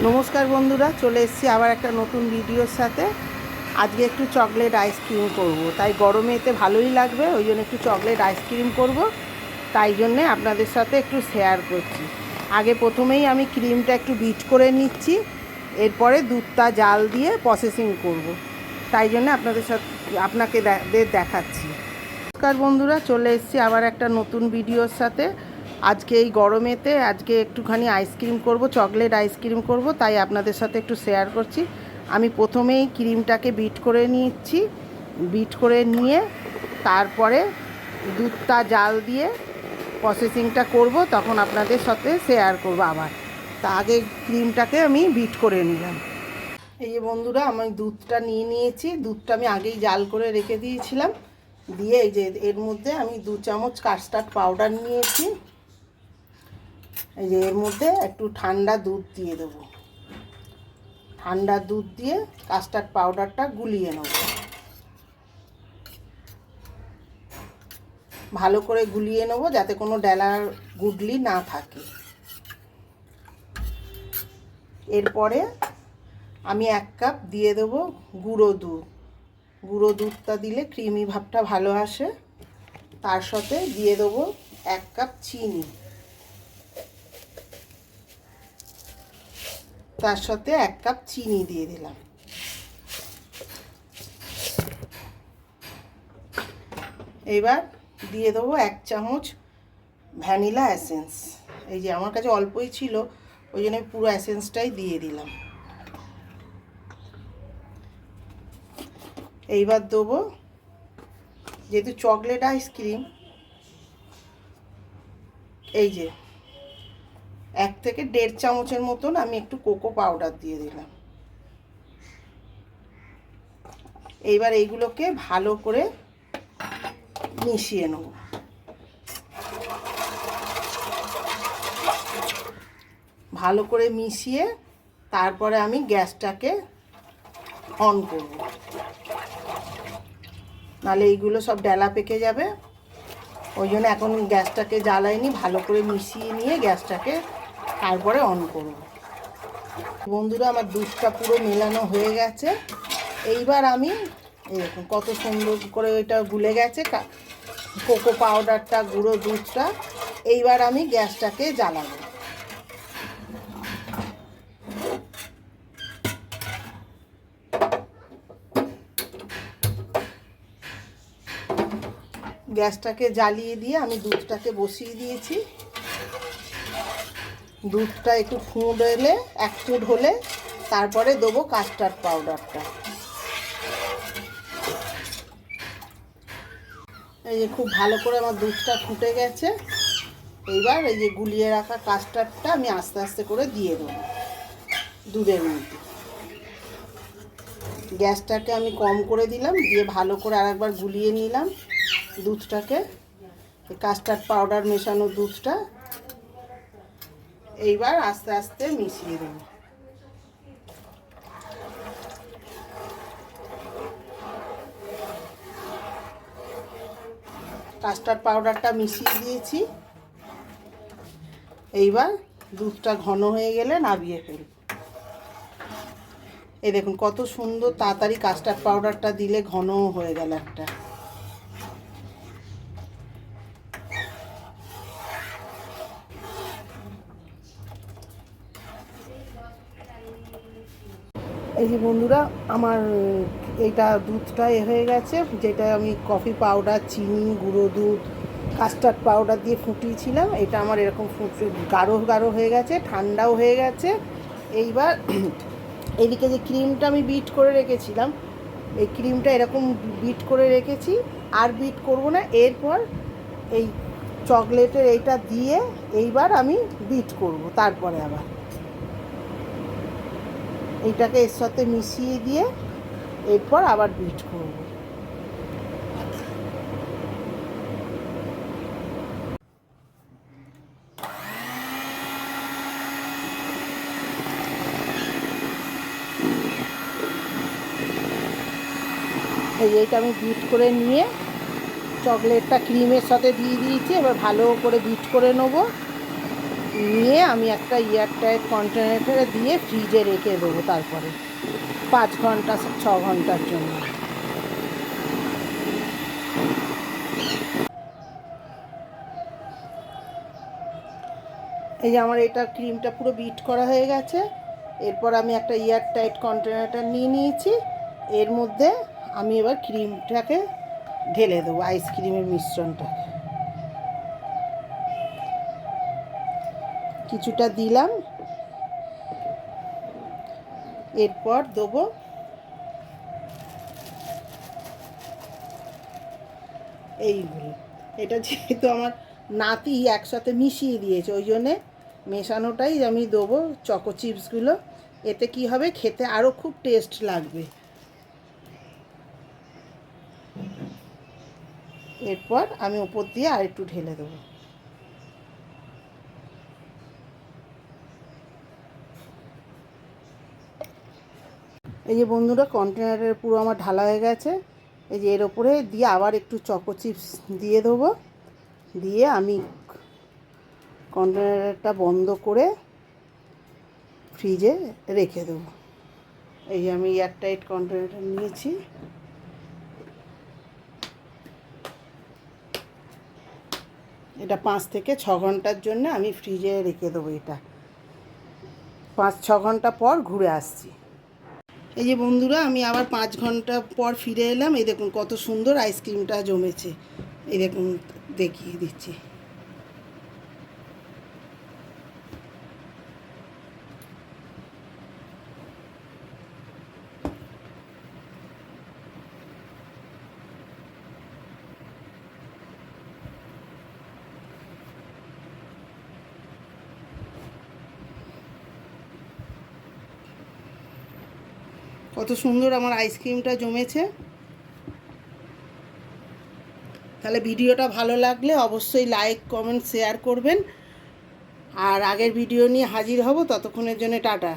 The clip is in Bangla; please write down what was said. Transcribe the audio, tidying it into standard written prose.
নমস্কার বন্ধুরা, চলে এসেছি আবার একটা নতুন ভিডিওর সাথে। আজকে একটু চকলেট আইসক্রিম করব, তাই গরমে এতে ভালোই লাগবে, ওই জন্য একটু চকলেট আইসক্রিম করব। তাই জন্যে আপনাদের সাথে একটু শেয়ার করছি। আগে প্রথমেই আমি ক্রিমটা একটু বিট করে নিচ্ছি, এরপরে দুধটা জাল দিয়ে প্রসেসিং করব। তাই জন্য আপনাকে দেখাচ্ছি। নমস্কার বন্ধুরা, চলে এসেছি আবার একটা নতুন ভিডিওর সাথে। আজকে এই গরমেতে আজকে একটুখানি আইসক্রিম করব, চকলেট আইসক্রিম করব, তাই আপনাদের সাথে একটু শেয়ার করছি। আমি প্রথমেই ক্রিমটাকে বিট করে নিচ্ছি, বিট করে নিয়ে তারপরে দুধটা জাল দিয়ে প্রসেসিংটা করব, তখন আপনাদের সাথে শেয়ার করব আবার। তা আগে ক্রিমটাকে আমি বিট করে নিলাম। এই যে বন্ধুরা, আমি দুধটা নিয়ে নিয়েছি, দুধটা আমি আগেই জাল করে রেখে দিয়েছিলাম। দিয়ে এই যে এর মধ্যে আমি 2 চামচ কাস্টার্ড পাউডার নিয়েছি। এই যে এর মধ্যে একটু ঠান্ডা দুধ দিয়ে দেবো। ঠান্ডা দুধ দিয়ে কাস্টার্ড পাউডারটা গুলিয়ে নেব, ভালো করে গুলিয়ে নেব যাতে কোনো ডেলার গুডলি না থাকে। এরপরে আমি 1 কাপ দিয়ে দেবো গুঁড়ো দুধ। গুঁড়ো দুধটা দিলে ক্রিমি ভাবটা ভালো আসে। তার সাথে দিয়ে দেবো 1 কাপ চিনি, তার সাথে 1 কাপ চিনি দিয়ে দিলাম। এবার দিয়ে দেবো 1 চামচ ভ্যানিলা এসেন্স। এই যে আমার কাছে অল্পই ছিল, ওই জন্য পুরো এসেন্সটাই দিয়ে দিলাম। এইবার দেবো, যেহেতু চকলেট আইসক্রিম, এই যে 1 থেকে 1.5 চামচের মতন আমি একটু কোকো পাউডার দিয়ে দিলাম। এইবার এইগুলোকে ভালো করে মিশিয়ে নেব। ভালো করে মিশিয়ে তারপরে আমি গ্যাসটাকে অন করব, নাহলে এইগুলো সব ডেলা পেকে যাবে। ওই জন্য এখন গ্যাসটাকে জ্বালাইনি, ভালো করে মিশিয়ে নিয়ে গ্যাসটাকে তারপরে অন করব। বন্ধুরা, আমার দুধটা পুরো মেলানো হয়ে গেছে। এইবার আমি এরকম কত সুন্দর করে এটা গুলে গেছে কোকো পাউডারটা, গুঁড়ো দুধটা। এইবার আমি গ্যাসটাকে জ্বালাবো। গ্যাসটাকে জ্বালিয়ে দিয়ে আমি দুধটাকে বসিয়ে দিয়েছি। দুধটা একটু ফুটলে, 1 ফুট হলে তারপরে দেবো কাস্টার্ড পাউডারটা। এই যে খুব ভালো করে আমার দুধটা ফুটে গেছে। এইবার এই যে গুলিয়ে রাখা কাস্টার্ডটা আমি আস্তে আস্তে করে দিয়ে দেবো দুধের মধ্যে। গ্যাসটাকে আমি কম করে দিলাম, দিয়ে ভালো করে আরেকবার গুলিয়ে নিলাম দুধটাকে, কাস্টার্ড পাউডার মেশানো দুধটা। এইবার আস্তে আস্তে মিশিয়ে দেবো। কাস্টার্ড পাউডারটা মিশিয়ে দিয়েছি। এইবার দুধটা ঘন হয়ে গেলে নামিয়ে ফেলব। এই দেখুন কত সুন্দর তাড়াতাড়ি কাস্টার্ড পাউডারটা দিলে ঘনও হয়ে গেল একটা। এই যে বন্ধুরা, আমার এইটা দুধটা হয়ে গেছে, যেটা আমি কফি পাউডার, চিনি, গুঁড়ো দুধ, কাস্টার্ড পাউডার দিয়ে ফুটিয়েছিলাম। এটা আমার এরকম গাঢ় গাঢ় হয়ে গেছে, ঠান্ডাও হয়ে গেছে। এইবার এদিকে যে ক্রিমটা আমি বিট করে রেখেছিলাম, এই ক্রিমটা এরকম বিট করে রেখেছি, আর বিট করব না। এরপর এই চকলেটের এইটা দিয়ে এইবার আমি বিট করব। তারপরে আবার এইটাকে এর সাথে মিশিয়ে দিয়ে এরপর আবার বিট করব। এইটা আমি বিট করে নিয়ে চকলেটটা ক্রিমের সাথে দিয়ে দিয়েছি। এবার ভালো করে বিট করে নেব। নিয়ে আমি একটা এয়ারটাইট কন্টেনারে দিয়ে ফ্রিজে রেখে দেবো, তারপরে 5 ঘন্টা 6 ঘন্টার জন্য। এই যে আমার এটা ক্রিমটা পুরো বিট করা হয়ে গেছে। এরপর আমি একটা এয়ারটাইট কন্টেনারটা নিয়ে নিয়েছি, এর মধ্যে আমি এবার ক্রিমটাকে ঢেলে দেবো, আইসক্রিমের মিশ্রণটাকে কিছুটা দিলাম। এরপর দেবো এইগুলো। এটা যেহেতু আমার নাতি একসাথে মিশিয়ে দিয়েছে, ওই জন্যে মেশানোটাই আমি দেবো চকো চিপসগুলো। এতে কি হবে, খেতে আরও খুব টেস্ট লাগবে। এরপর আমি উপর দিয়ে আরেকটু ঢেলে দেবো। এই যে বন্ধুরা, কন্টেনারের পুরো আমার ঢালা হয়ে গেছে। এই যে এর ওপরে দিয়ে আবার একটু চকো চিপস দিয়ে দেবো, দিয়ে আমি কন্টেনারটা বন্ধ করে ফ্রিজে রেখে দেবো। এই যে আমি এয়ারটাইট কন্টেনারটা নিয়েছি, এটা 5 থেকে 6 ঘন্টার জন্য আমি ফ্রিজে রেখে দেবো। এটা 5-6 ঘন্টা পর ঘুরে আসছি। এই যে বন্ধুরা, আমি আবার 5 ঘন্টা পর ফিরে এলাম। এই দেখুন কত সুন্দর আইসক্রিমটা জমেছে। এই দেখুন, দেখিয়ে দিচ্ছি। কত সুন্দর আমার আইসক্রিমটা জমেছে। তাহলে ভিডিওটা ভালো লাগলে অবশ্যই লাইক কমেন্ট শেয়ার করবেন। আর আগের ভিডিও নিয়ে হাজির হব, ততক্ষণের জন্য টাটা।